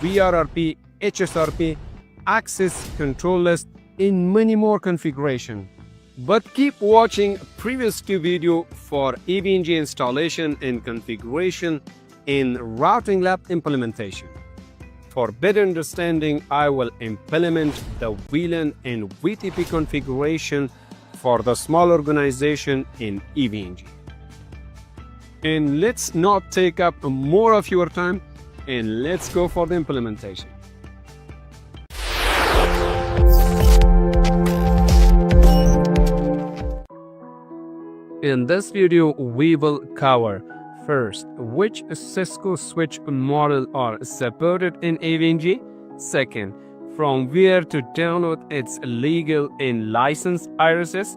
VRRP, HSRP, access control list, and many more configuration. But keep watching previous two video for EVNG installation and configuration in Routing Lab implementation. For better understanding, I will implement the VLAN and VTP configuration for the small organization in EVNG. And let's not take up more of your time, and let's go for the implementation. In this video, we will cover first, which Cisco switch model are supported in EVNG. Second, from where to download its legal and licensed irises.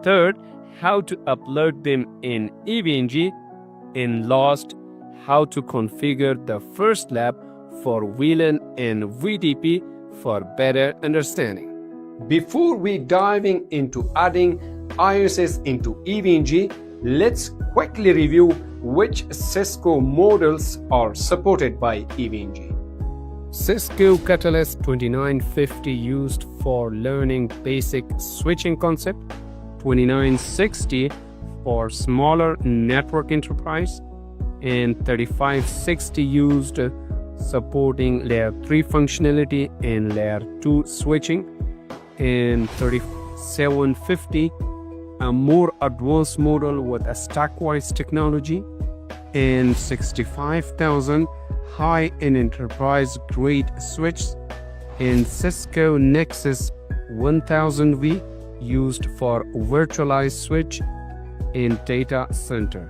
Third, how to upload them in EVNG. And last, how to configure the first lab for VLAN and VTP for better understanding. Before we diving into adding irises into EVNG, let's quickly review which Cisco models are supported by EVNG. Cisco Catalyst 2950 used for learning basic switching concept, 2960 for smaller network enterprise, and 3560 used supporting layer 3 functionality and layer 2 switching, and 3750 a more advanced model with a stack-wise technology, and 65,000 high-end enterprise-grade switches, and Cisco Nexus 1000V used for virtualized switch in data center.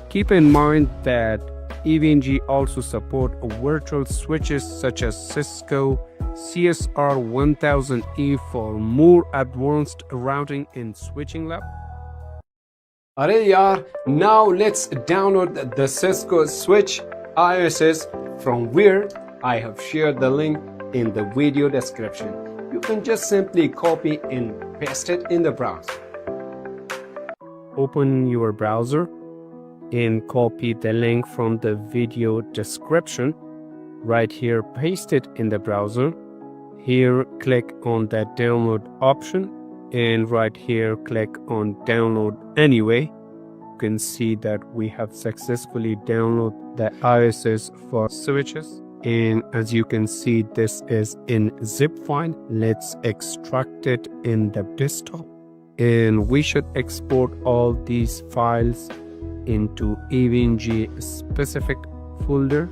Keep in mind that EVNG also support virtual switches such as Cisco CSR 1000E for more advanced routing and switching lab. Arey yaar, now let's download the Cisco switch ISS from where I have shared the link in the video description. You can just simply copy and paste it in the browser. Open your browser and copy the link from the video description. Right here, paste it in the browser. Here, click on the download option, and right here, click on download anyway. You can see that we have successfully downloaded the ISS for switches, and as you can see, this is in zip file. Let's extract it in the desktop, and we should export all these files into EVNG specific folder.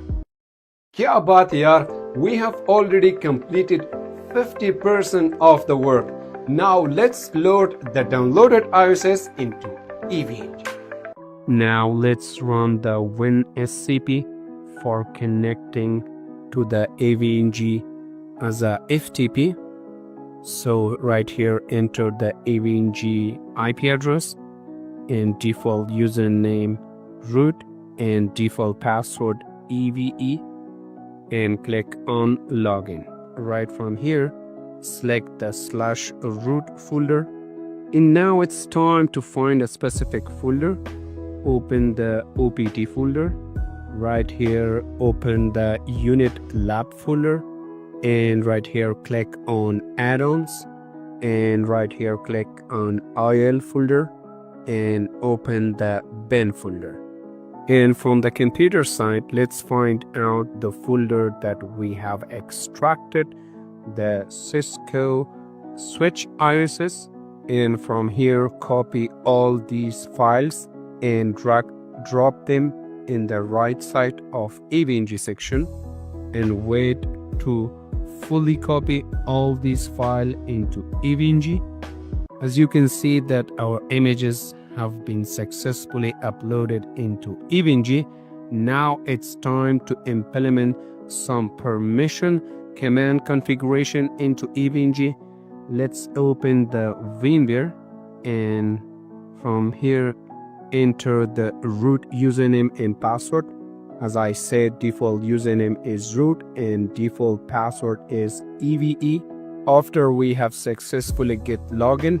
Kya baat yaar, we have already completed 50% of the work. Now let's load the downloaded ISS into EVNG. Now let's run the WinSCP for connecting to the EVNG as a FTP. So right here, enter the EVNG IP address and default username root and default password EVE, and click on login. Right from here, select the /root folder, and now it's time to find a specific folder. Open the OPT folder. Right here, open the unit lab folder, and right here click on add-ons, and right here click on IL folder and open the bin folder. And from the computer side, let's find out the folder that we have extracted the Cisco switch ISS, and from here copy all these files and drop them in the right side of EVNG section, and wait to fully copy all these files into EVNG. As you can see that our images have been successfully uploaded into EVNG. Now it's time to implement some permission command configuration into EVNG. Let's open the VMware, and from here enter the root username and password. As I said, default username is root and default password is EVE. After we have successfully get login,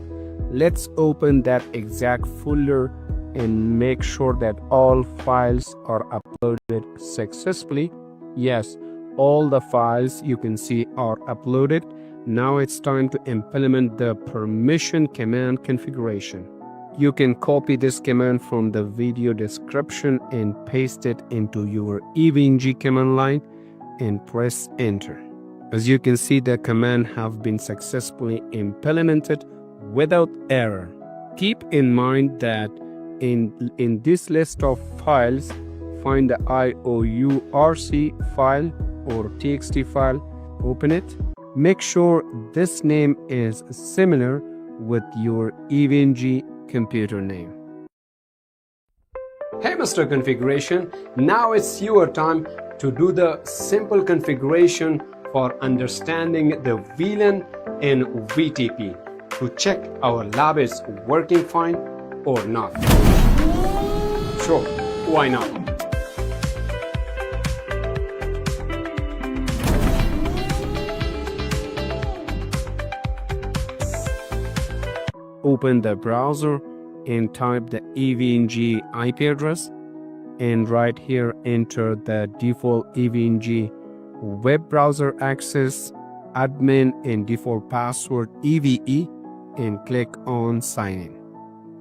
let's open that exact folder and make sure that all files are uploaded successfully. Yes, all the files you can see are uploaded. Now it's time to implement the permission command configuration. You can copy this command from the video description and paste it into your EVNG command line and press enter. As you can see, the command have been successfully implemented without error. Keep in mind that in this list of files, find the IOURC file or TXT file, open it. Make sure this name is similar with your EVNG computer name. Hey Mr. Configuration, now it's your time to do the simple configuration for understanding the VLAN and VTP to check our lab is working fine or not. Sure, why not? Open the browser and type the EVNG IP address, and right here enter the default EVNG web browser access, admin and default password EVE, and click on sign in.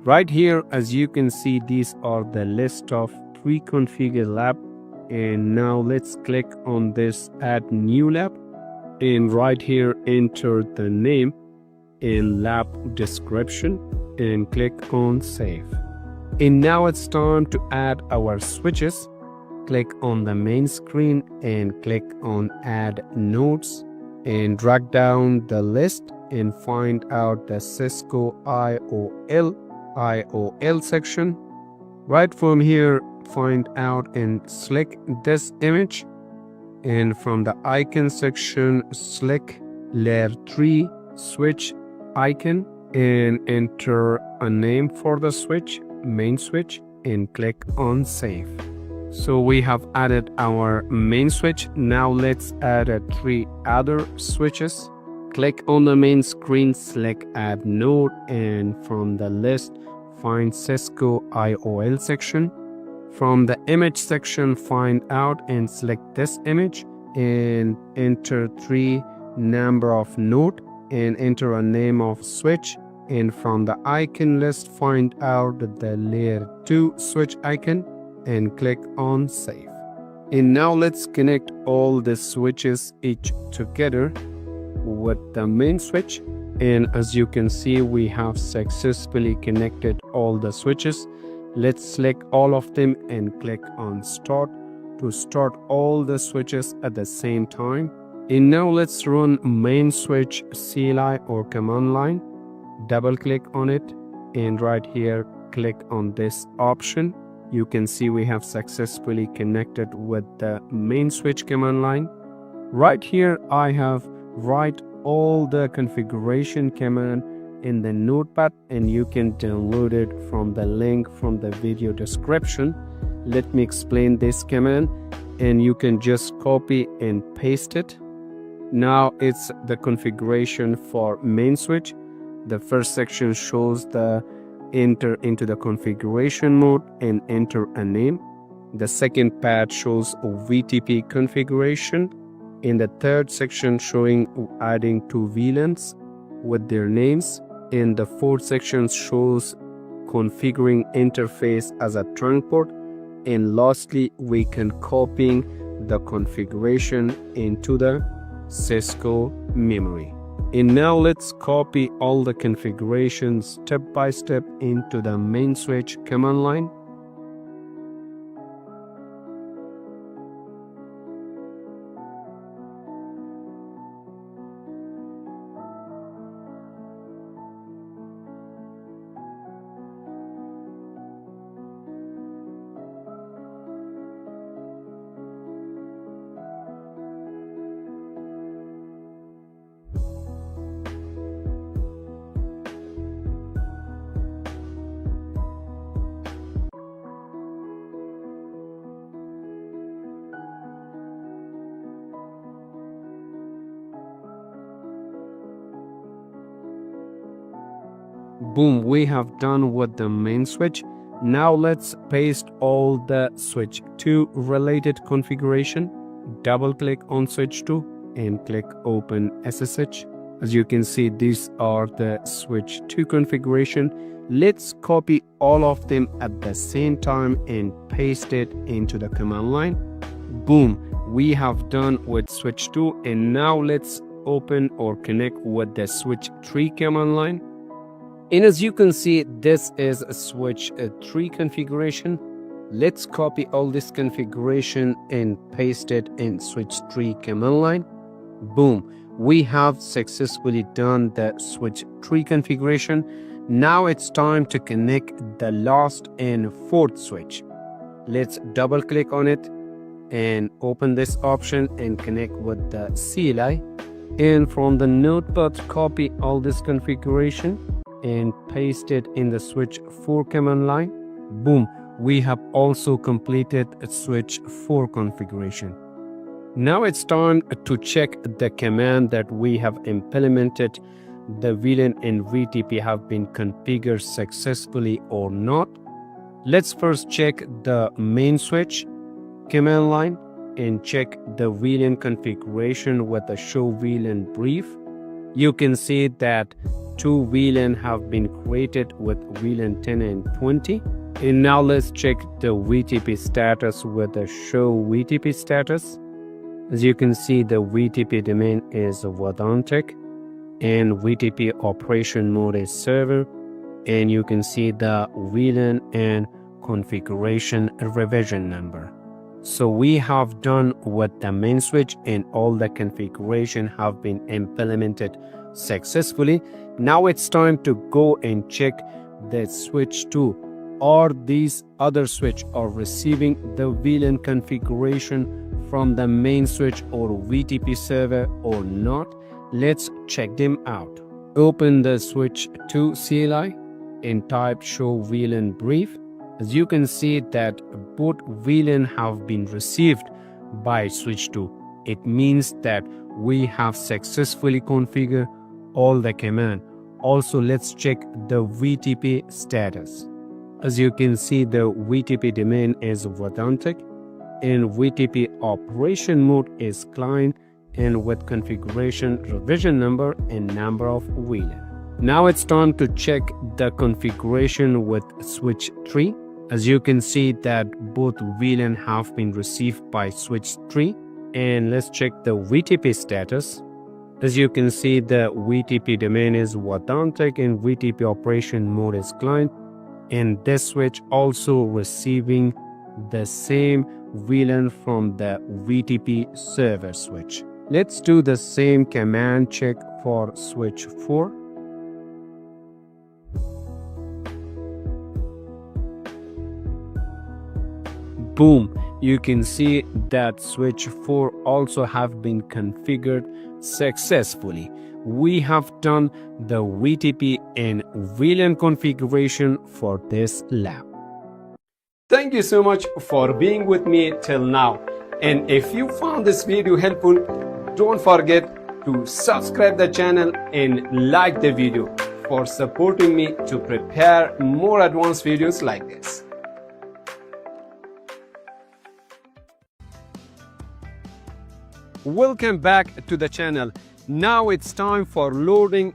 Right here, as you can see, these are the list of pre-configured lab, and now let's click on this add new lab, and right here enter the name in lab description and click on save. And now it's time to add our switches. Click on the main screen and click on add nodes and drag down the list and find out the Cisco IOL section. Right from here, find out and select this image, and from the icon section select layer 3 switch icon and enter a name for the switch, main switch, and click on save. So we have added our main switch. Now let's add 3 other switches. Click on the main screen, select add node, and from the list find Cisco IOL section. From the image section, find out and select this image and enter 3 number of node and enter a name of switch, and from the icon list find out the layer 2 switch icon and click on save. And now let's connect all the switches each together with the main switch, and as you can see, we have successfully connected all the switches. Let's select all of them and click on start to start all the switches at the same time. And now let's run main switch CLI or command line. Double click on it and right here click on this option. You can see we have successfully connected with the main switch command line. Right here I have write all the configuration command in the notepad, and you can download it from the link from the video description. Let me explain this command and you can just copy and paste it. Now it's the configuration for main switch. The first section shows the enter into the configuration mode and enter a name. The second pad shows VTP configuration. In the third section showing adding 2 VLANs with their names. In the fourth section shows configuring interface as a trunk port. And lastly, we can copying the configuration into the Cisco memory. And now let's copy all the configurations step by step into the main switch command line. Boom, we have done with the main switch. Now let's paste all the switch 2 related configuration. double click on switch 2 and click open SSH. As you can see, these are the switch 2 configuration. Let's copy all of them at the same time and paste it into the command line. Boom, we have done with switch 2, and now let's open or connect with the switch 3 command line. And as you can see, this is a switch 3 configuration. Let's copy all this configuration and paste it in switch 3 command line. Boom, we have successfully done the switch 3 configuration. Now it's time to connect the last and fourth switch. Let's double click on it and open this option and connect with the CLI. And from the notepad, copy all this configuration and paste it in the switch 4 command line. Boom, we have also completed a switch 4 configuration. Now it's time to check the command that we have implemented. The VLAN and VTP have been configured successfully or not. Let's first check the main switch command line and check the VLAN configuration with the show VLAN brief. You can see that 2 VLAN have been created with VLAN 10 and 20. And now let's check the VTP status with the show VTP status. As you can see, the VTP domain is WADAN and VTP operation mode is server. And you can see the VLAN and configuration revision number. So we have done with the main switch and all the configuration have been implemented successfully. Now it's time to go and check the switch 2. Or these other switch are receiving the VLAN configuration from the main switch or VTP server or not. Let's check them out. Open the switch 2 CLI and type show VLAN brief. As you can see that both VLAN have been received by switch 2. It means that we have successfully configured all the command. Also, let's check the VTP status. As you can see, the VTP domain is WADAN and VTP operation mode is client and with configuration revision number and number of VLAN. Now it's time to check the configuration with switch 3. As you can see that both VLAN have been received by switch 3. And let's check the VTP status. As you can see, the VTP domain is WADAN and VTP operation mode is client. And this switch also receiving the same VLAN from the VTP server switch. Let's do the same command check for switch 4. Boom, you can see that switch 4 also have been configured successfully. We have done the VTP and VLAN configuration for this lab. Thank you so much for being with me till now. And if you found this video helpful, don't forget to subscribe the channel and like the video for supporting me to prepare more advanced videos like this. Welcome back to the channel. Now it's time for loading